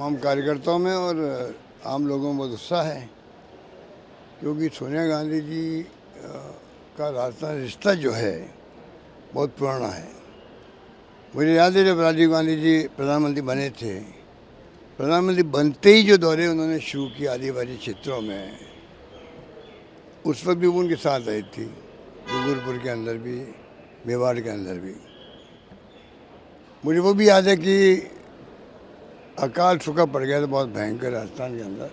तमाम कार्यकर्ताओं में और आम लोगों में बहुत उत्साह है, क्योंकि सोनिया गांधी जी का राजस्थान रिश्ता जो है बहुत पुराना है। मुझे याद है जब राजीव गांधी जी प्रधानमंत्री बने थे, प्रधानमंत्री बनते ही जो दौरे उन्होंने शुरू किए आदिवासी क्षेत्रों में, उस वक्त भी वो उनके साथ आई थी, डूंगरपुर के अंदर भी, मेवाड़ के अंदर भी। मुझे वो भी याद है कि अकाल सूखा पड़ गया था बहुत भयंकर राजस्थान के अंदर,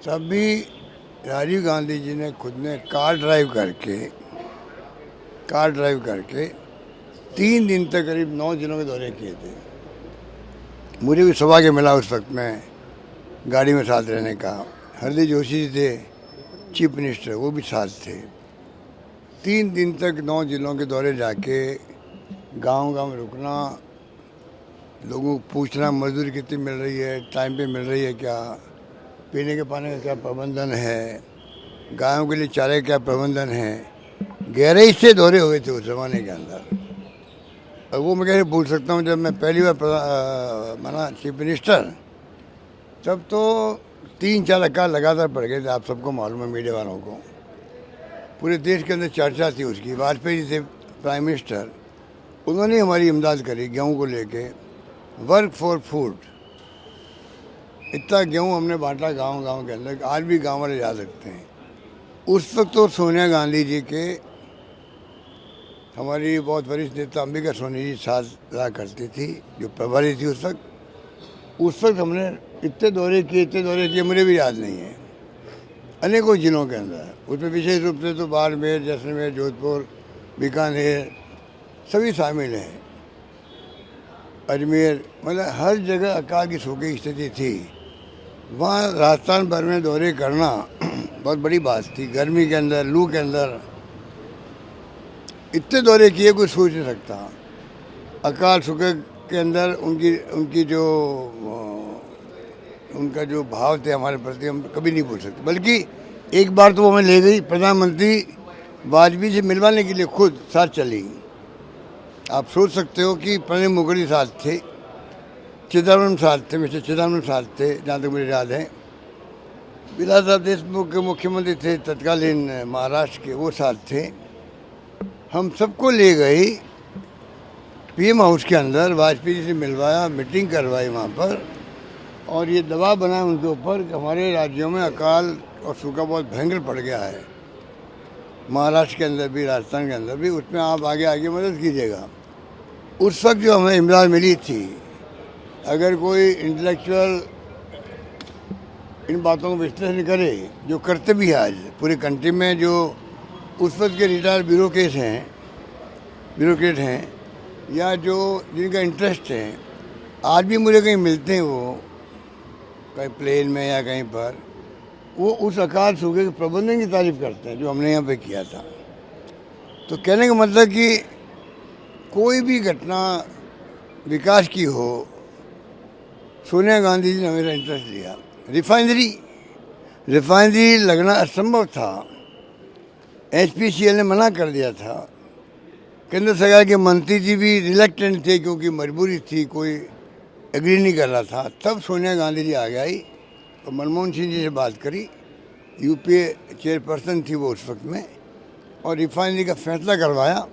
तब भी राजीव गांधी जी ने खुद ने कार ड्राइव करके 3 दिन तक करीब 9 जिलों के दौरे किए थे। मुझे भी सौभाग्य मिला उस वक्त में गाड़ी में साथ रहने का। हरदीप जोशी जी थे चीफ मिनिस्टर, वो भी साथ थे। 3 दिन तक 9 जिलों के दौरे जाके गांव-गांव में रुकना, लोगों को पूछना मजदूरी कितनी मिल रही है, टाइम पे मिल रही है क्या, पीने के पानी का क्या प्रबंधन है, गायों के लिए चारे का क्या प्रबंधन है। गहराई से दौरे हुए थे उस जमाने के अंदर। और वो मैं कैसे भूल सकता हूँ, जब मैं पहली बार बना चीफ मिनिस्टर, तब तो 3-4 अकाल लगातार पड़ गए थे। आप सबको मालूम है, मीडिया वालों को, पूरे देश के अंदर चर्चा थी उसकी। वाजपेयी जी थे प्राइम मिनिस्टर, उन्होंने हमारी इमदाद करी गेहूँ को लेके। वर्क फॉर फूड, इतना गेहूँ हमने बांटा गांव-गांव के अंदर, आज भी गांव वाले याद रखते हैं। उस वक्त तो सोनिया गांधी जी के हमारी बहुत वरिष्ठ नेता अंबिका सोनी जी साथ रहा करती थी, जो प्रभारी थी उस वक्त हमने इतने दौरे किए मुझे भी याद नहीं है, अनेकों जिलों के अंदर। उसमें विशेष रूप से तो बाड़मेर, जैसलमेर, जोधपुर, बीकानेर सभी शामिल हैं, अजमेर, मतलब हर जगह अकाल की सूखी स्थिति थी। वहाँ राजस्थान भर में दौरे करना बहुत बड़ी बात थी। गर्मी के अंदर, लू के अंदर इतने दौरे किए कोई सोच नहीं सकता। अकाल सूखे के अंदर उनका जो भाव थे हमारे प्रति, हम कभी नहीं भूल सकते। बल्कि एक बार तो वो हमें ले गई, प्रधानमंत्री वाजपेयी से मिलवाने के लिए खुद साथ चली। आप सोच सकते हो कि प्रणब मुखर्जी साथ थे, चिदम्बरम साथ थे, मिस्टर चिदम्बरम साथ थे, जहाँ तक मुझे याद है। विलास साहब देशमुख के मुख्यमंत्री थे तत्कालीन महाराष्ट्र के, वो साथ थे। हम सबको ले गई पीएम हाउस के अंदर, वाजपेयी जी से मिलवाया, मीटिंग करवाई वहाँ पर, और ये दबाव बनाया उनके ऊपर कि हमारे राज्यों में अकाल और सूखा बहुत भयंकर पड़ गया है, महाराष्ट्र के अंदर भी, राजस्थान के अंदर भी, उसमें आप आगे मदद कीजिएगा। उस वक्त जो हमें इमदाद मिली थी, अगर कोई इंटेलेक्चुअल इन बातों को विश्लेषण करे, जो करते भी है आज पूरे कंट्री में, जो उस वक्त के रिटायर्ड ब्यूरोक्रेट हैं या जो जिनका इंटरेस्ट है, आज भी मुझे कहीं मिलते हैं, वो कहीं प्लेन में या कहीं पर, वो उस अकाल सूखे के प्रबंधन की तारीफ करते हैं जो हमने यहाँ पे किया था। तो कहने का मतलब कि कोई भी घटना विकास की हो, सोनिया गांधी जी ने हमेशा इंटरेस्ट लिया। रिफाइनरी लगना असंभव था, HPCL ने मना कर दिया था। केंद्र सरकार के मंत्री जी भी रिलेक्टेंट थे, क्योंकि मजबूरी थी, कोई एग्री नहीं कर रहा था। तब सोनिया गांधी जी आगे आई और मनमोहन सिंह जी से बात करी, UPA चेयरपर्सन थी वो उस वक्त में, और रिफाइनरी का फैसला करवाया।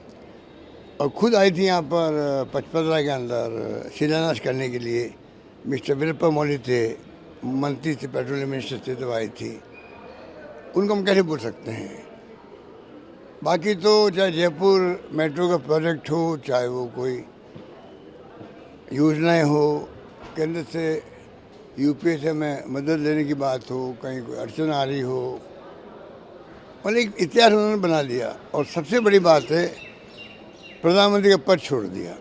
और खुद आई थी यहाँ पर पचपदरा के अंदर शिलान्यास करने के लिए। मिस्टर वीरप्पा मोइली थे, मंत्री थे, पेट्रोलियम मिनिस्टर थे, तो आई थी। उनको हम कैसे भूल सकते हैं। बाकी तो चाहे जयपुर मेट्रो का प्रोजेक्ट हो, चाहे वो कोई योजनाएं हो, केंद्र से UPA से हमें मदद लेने की बात हो, कहीं कोई अड़चन आ रही हो, मतलब एक इतिहास उन्होंने बना दिया। और सबसे बड़ी बात है, प्रधानमंत्री का पद छोड़ दिया।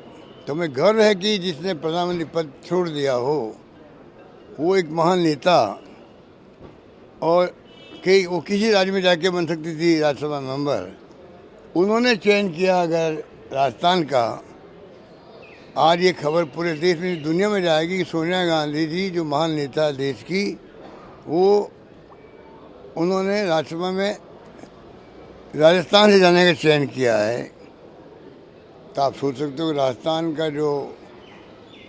तो हमें गर्व है कि जिसने प्रधानमंत्री पद छोड़ दिया हो, वो एक महान नेता, और कि वो किसी राज्य में जाके बन सकती थी राज्यसभा मेंबर, उन्होंने चयन किया अगर राजस्थान का। आज ये खबर पूरे देश में, दुनिया में जाएगी कि सोनिया गांधी जी जो महान नेता देश की, वो उन्होंने राज्यसभा में राजस्थान से जाने का चयन किया है। तो आप सोच सकते हो राजस्थान का जो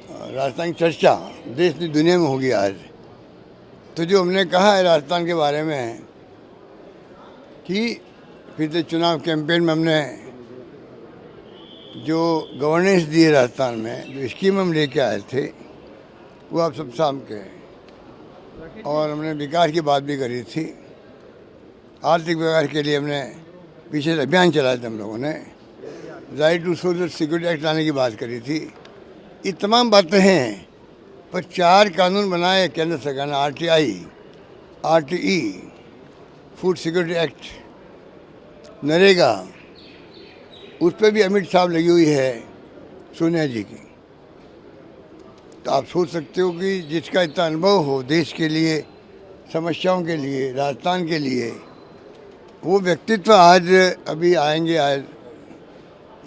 राजस्थान की चर्चा देश की दुनिया में होगी आज। तो जो हमने कहा है राजस्थान के बारे में कि पिछले चुनाव कैंपेन में हमने जो गवर्नेंस दी है राजस्थान में, जो स्कीम हम लेके आए थे, वो आप सब सामने के हैं। और हमने विकास की बात भी करी थी। आर्थिक विकास के लिए हमने पीछे अभियान चलाया था हम लोगों ने। Right to social security act लाने की बात करी थी। ये तमाम बातें हैं, पर 4 कानून बनाए केंद्र सरकार ने, RTI, RTE, food security act, NREGA, उस पर भी अमित साहब लगी हुई है सोनिया जी की। तो आप सोच सकते हो कि जिसका इतना अनुभव हो देश के लिए, समस्याओं के लिए, राजस्थान के लिए, वो व्यक्तित्व आज अभी आएंगे आज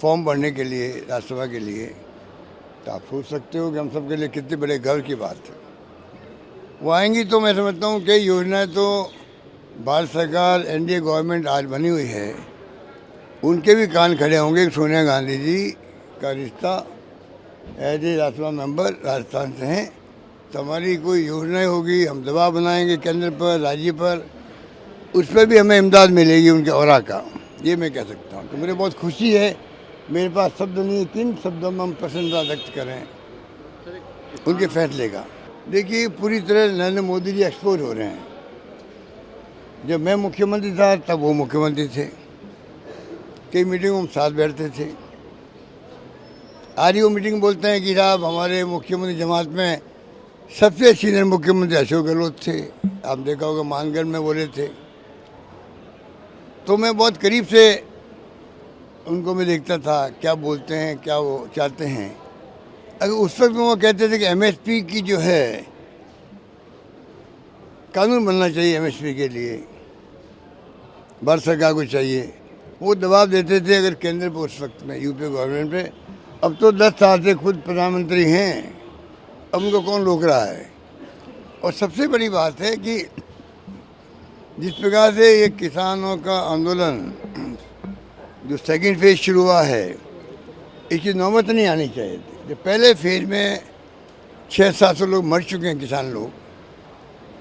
फॉर्म भरने के लिए राज्यसभा के लिए। तो आप सोच सकते हो कि हम सब के लिए कितने बड़े गर्व की बात है। वो आएंगी तो मैं समझता हूँ कई योजनाएं तो भारत सरकार, NDA गवर्नमेंट आज बनी हुई है, उनके भी कान खड़े होंगे। सोनिया गांधी जी का रिश्ता as a Rajya Sabha member Rajasthan से हैं, तो हमारी कोई योजनाएं होगी, हम दबाव बनाएंगे केंद्र पर, राज्य पर, उस पर भी हमें इमदाद मिलेगी उनके औरा का, ये मैं कह सकता हूँ। तो मुझे बहुत खुशी है, मेरे पास शब्द नहीं, किन शब्दों में हम प्रसन्नता व्यक्त करें उनके फैसले का। देखिए, पूरी तरह नरेंद्र मोदी जी एक्सपोज हो रहे हैं। जब मैं मुख्यमंत्री था तब वो मुख्यमंत्री थे, कई मीटिंगों में साथ बैठते थे। आज ही वो मीटिंग बोलते हैं कि साहब हमारे मुख्यमंत्री जमात में सबसे सीनियर मुख्यमंत्री अशोक गहलोत थे। आप देखा होगा मानगढ़ में बोले थे। तो मैं बहुत करीब से उनको मैं देखता था क्या बोलते हैं, क्या वो चाहते हैं। अगर उस वक्त वो कहते थे कि MSP की जो है कानून बनना चाहिए, MSP के लिए भारत सरकार को चाहिए, वो दबाव देते थे अगर केंद्र पर उस वक्त में यूपी गवर्नमेंट पे। अब तो 10 साल से खुद प्रधानमंत्री हैं, अब उनको कौन रोक रहा है। और सबसे बड़ी बात है कि जिस प्रकार से ये किसानों का आंदोलन जो सेकंड फेज शुरू हुआ है, इसकी नौबत नहीं आनी चाहिए थी। जो पहले फेज में 600-700 लोग मर चुके हैं, किसान लोग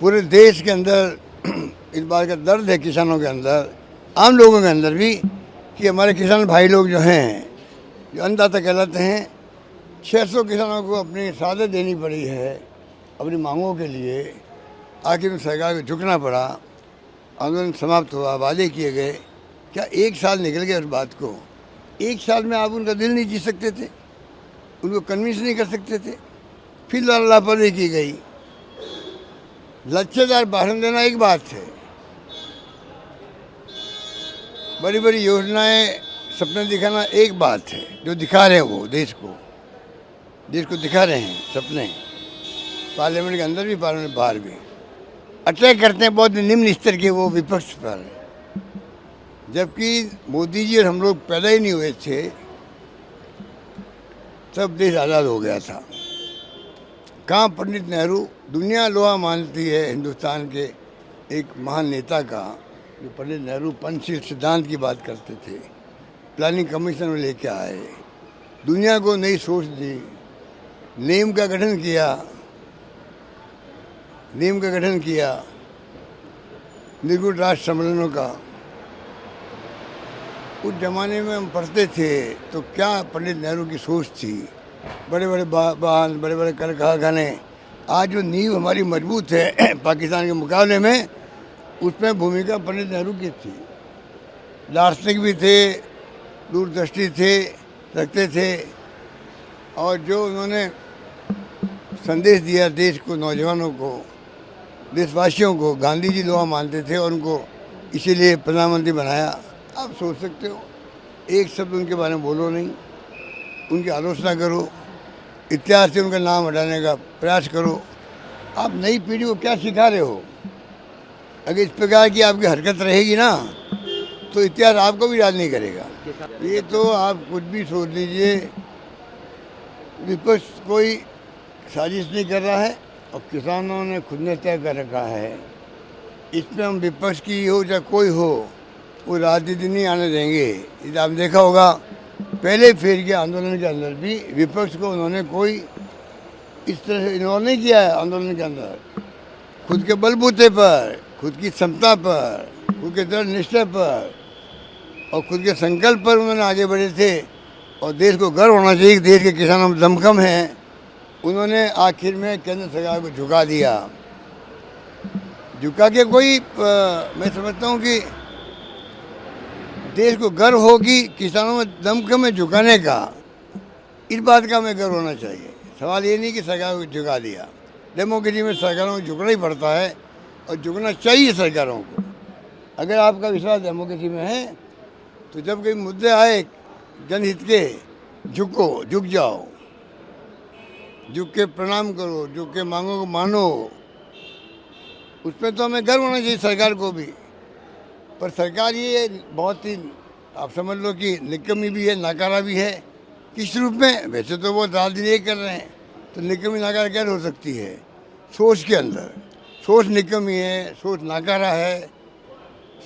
पूरे देश के अंदर। इस बात का दर्द है किसानों के अंदर, आम लोगों के अंदर भी, कि हमारे किसान भाई लोग जो हैं, जो अन्नदाता कहलाते हैं, 600 किसानों को अपनी शहादत देनी पड़ी है अपनी मांगों के लिए। आखिर में सरकार को झुकना पड़ा, आंदोलन समाप्त हुआ, वादे किए गए। क्या 1 साल निकल गया उस बात को? 1 साल में आप उनका दिल नहीं जीत सकते थे, उनको कन्विंस नहीं कर सकते थे। फिर लापरवाही की गई। लच्छेदार भाषण देना एक बात है, बड़ी बड़ी योजनाएं, सपने दिखाना एक बात है। जो दिखा रहे हैं वो देश को दिखा रहे हैं सपने, पार्लियामेंट के अंदर भी, पार्लियामेंट बाहर भी अटैक करते हैं बहुत निम्न स्तर के वो विपक्ष पर। जबकि मोदी जी और हम लोग पैदा ही नहीं हुए थे तब देश आज़ाद हो गया था। कहाँ पंडित नेहरू, दुनिया लोहा मानती है हिंदुस्तान के एक महान नेता का, जो पंडित नेहरू पंचशील सिद्धांत की बात करते थे, प्लानिंग कमीशन में लेके आए, दुनिया को नई सोच दी, नीम का गठन किया, निर्गुण राष्ट्र सम्मेलनों का। उस जमाने में हम पढ़ते थे तो क्या पंडित नेहरू की सोच थी। बड़े बड़े बांध, बड़े बड़े कल कारखाने। आज जो नींव हमारी मजबूत है पाकिस्तान के मुकाबले में, उसमें भूमिका पंडित नेहरू की थी। दार्शनिक भी थे, दूरदृष्टि रखते थे, और जो उन्होंने संदेश दिया देश को, नौजवानों को, देशवासियों को, गांधी जी लोहा मानते थे और उनको इसीलिए प्रधानमंत्री बनाया। आप सोच सकते हो, एक शब्द उनके बारे में बोलो नहीं, उनकी आलोचना करो, इतिहास से उनका नाम हटाने का प्रयास करो। आप नई पीढ़ी को क्या सिखा रहे हो? अगर इस प्रकार की आपकी हरकत रहेगी ना, तो इतिहास आपको भी याद नहीं करेगा। ये तो आप कुछ भी सोच लीजिए, विपक्ष कोई साजिश नहीं कर रहा है और किसानों ने खुद ने तय कर रखा है। इसमें हम विपक्ष की हो चाहे कोई हो, वो राजनीति नहीं आने देंगे। इसे आप देखा होगा पहले फेज के आंदोलन के अंदर भी विपक्ष को उन्होंने कोई इस तरह से इन्होंने किया है आंदोलन के अंदर, खुद के बलबूते पर, खुद की क्षमता पर, खुद के दृढ़ निश्चय पर और खुद के संकल्प पर उन्होंने आगे बढ़े थे। और देश को गर्व होना चाहिए कि देश के किसानों में दमखम हैं। उन्होंने आखिर में केंद्र सरकार को झुका दिया। झुका के कोई मैं समझता हूँ कि देश को गर्व हो कि किसानों में दमखम है झुकाने का, इस बात का हमें गर्व होना चाहिए। सवाल ये नहीं कि सरकार को झुका दिया। डेमोक्रेसी में सरकारों को झुकना ही पड़ता है और झुकना चाहिए सरकारों को। अगर आपका विश्वास डेमोक्रेसी में है तो जब कोई मुद्दे आए जनहित के, झुक जाओ, झुक के प्रणाम करो, झुक के मांगों को मानो। उसमें तो हमें गर्व होना चाहिए सरकार को भी। पर सरकार ये बहुत ही आप समझ लो कि निकम्मी भी है, नाकारा भी है। किस रूप में? वैसे तो वो रात दिन ये कर रहे हैं, तो निकम्मी नाकारा क्या हो सकती है? सोच के अंदर सोच निकम्मी है, सोच नाकारा है,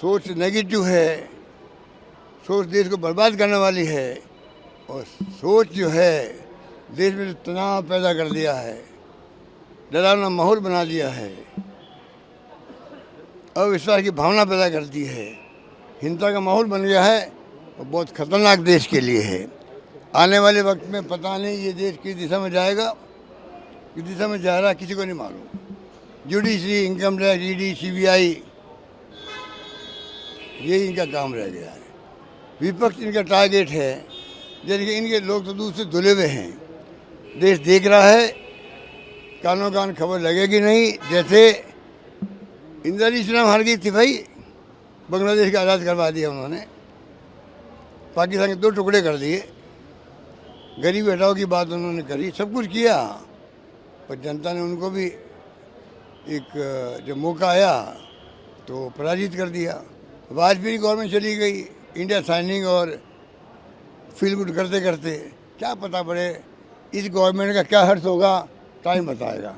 सोच नेगेटिव है, सोच देश को बर्बाद करने वाली है। और सोच जो है देश में तनाव पैदा कर दिया है, डरावना माहौल बना दिया है, अविश्वास की भावना पैदा कर दी है, हिंसा का माहौल बन गया है और बहुत खतरनाक देश के लिए है। आने वाले वक्त में पता नहीं ये देश किस दिशा में जाएगा, किस दिशा में जा रहा है किसी को नहीं मालूम। Judiciary, income tax, ED, CBI, यही इनका काम रह गया है। विपक्ष इनका टारगेट है, जबकि इनके लोग तो दूर से धुले हुए हैं। देश देख रहा है, कानों कान खबर लगेगी नहीं। जैसे इंदिरा जी चुनाव हार गई थी भाई, बांग्लादेश का आज़ाद करवा दिया उन्होंने, पाकिस्तान के 2 टुकड़े कर दिए, गरीबी हटाओ की बात उन्होंने करी, सब कुछ किया। पर जनता ने उनको भी एक जब मौका आया तो पराजित कर दिया। वाजपेयी गवर्नमेंट चली गई, इंडिया साइनिंग और फील गुड करते करते। क्या पता पड़े इस गवर्नमेंट का क्या हर्ष होगा, टाइम बताएगा।